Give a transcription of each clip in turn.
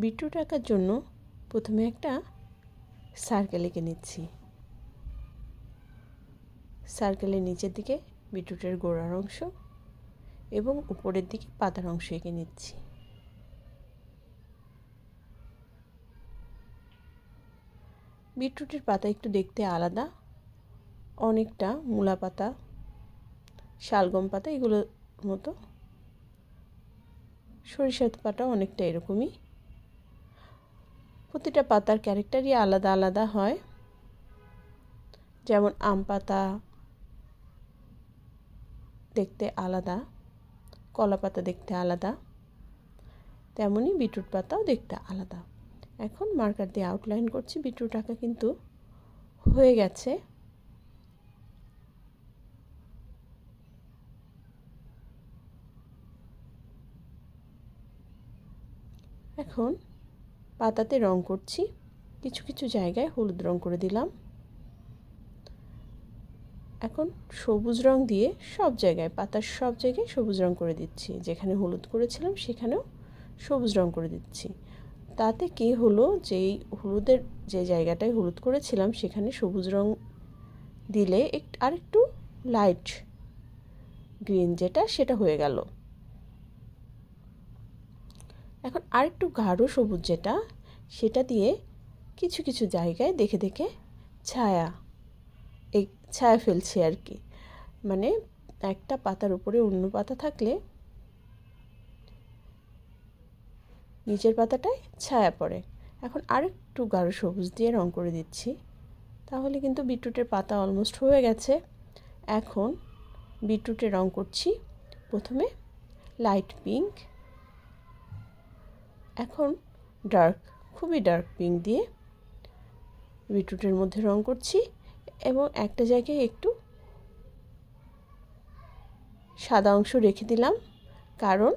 Beetroot আঁকার জন্য প্রথমে একটা সার্কেল এঁকে নিচ্ছি। সার্কেলের নিচের দিকে বিটরুটের গোড়ার অংশ এবং উপরের দিকে পাতার অংশ এঁকে নিচ্ছি। বিটরুটের পাতা একটু দেখতে আলাদা, অনেকটা মূলা পাতা, শালগম পাতা এগুলোর মতো। সরিষার পাতা অনেকটা এরকমই। প্রতিটা পাতার ক্যারেক্টারই আলাদা আলাদা হয়। যেমন আম পাতা দেখতে আলাদা, কলা পাতা দেখতে আলাদা, তেমনি বিটরুট পাতাও দেখতে আলাদা। এখন মার্কার দিয়ে আউটলাইন করছি। বিটরুট আঁকা কিন্তু হয়ে গেছে। এখন পাতাতে রং করছি। কিছু কিছু জায়গায় হলুদ রং করে দিলাম। এখন সবুজ রং দিয়ে সব জায়গায়, পাতার সব জায়গায় সবুজ রং করে দিচ্ছি। যেখানে হলুদ করেছিলাম সেখানেও সবুজ রং করে দিচ্ছি। তাতে কি হলো, যেই হলুদের যে জায়গাটায় হলুদ করেছিলাম সেখানে সবুজ রং দিলে আরেকটু লাইট গ্রিন সেটা হয়ে গেল। এখন আরেকটু গাঢ় সবুজ সেটা দিয়ে কিছু কিছু জায়গায় দেখে দেখে ছায়া ফেলছি আর কি। মানে একটা পাতার উপরে অন্য পাতা থাকলে নিচের পাতাটায় ছায়া পড়ে। এখন আরেকটু গাঢ় সবুজ দিয়ে রং করে দিচ্ছি। তাহলে কিন্তু বিটরুটের পাতা অলমোস্ট হয়ে গেছে। এখন বিটরুটে রং করছি। প্রথমে লাইট পিঙ্ক, এখন খুবই ডার্ক পিঙ্ক দিয়ে বিটরুটের মধ্যে রং করছি এবং একটা জায়গায় একটু সাদা অংশ রেখে দিলাম। কারণ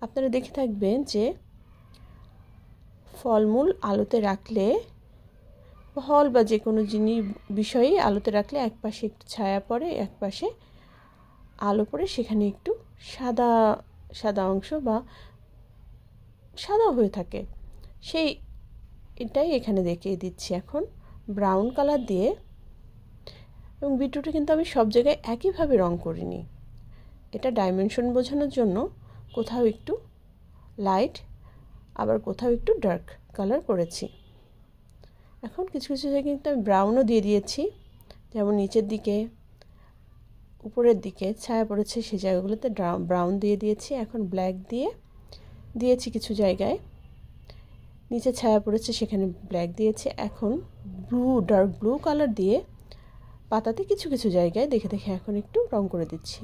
আপনারা দেখে থাকবেন যে ফলমূল আলোতে রাখলে, ফল বা যে কোনো বিষয়ে আলোতে রাখলে এক পাশে একটু ছায়া পড়ে, এক পাশে আলো পড়ে, সেখানে একটু সাদা সাদা অংশ বা সাদা হয়ে থাকে। এটাই এখানে দেখিয়ে দিচ্ছি। এখন ব্রাউন কালার দিয়ে, এবং বিটরুটে কিন্তু আমি সব জায়গায় একইভাবে রং করিনি। এটা ডাইমেনশন বোঝানোর জন্য কোথাও একটু লাইট আবার কোথাও একটু ডার্ক কালার করেছি। এখন কিছু কিছু জায়গায় কিন্তু আমি ব্রাউনও দিয়ে দিয়েছি। যেমন নিচের দিকে, উপরের দিকে ছায়া পড়েছে সেই জায়গাগুলোতে ব্রাউন দিয়ে দিয়েছি। এখন ব্ল্যাক দিয়েছি কিছু জায়গায়, নিচে ছায়া পড়েছে সেখানে ব্ল্যাক দিয়েছি। এখন ডার্ক ব্লু কালার দিয়ে পাতাতে কিছু কিছু জায়গায় দেখে দেখে এখন একটু রং করে দিচ্ছি।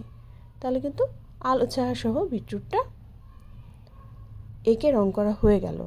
তাহলে কিন্তু আলো ছায়া সহ বিটরুটটা এঁকে রং করা হয়ে গেল।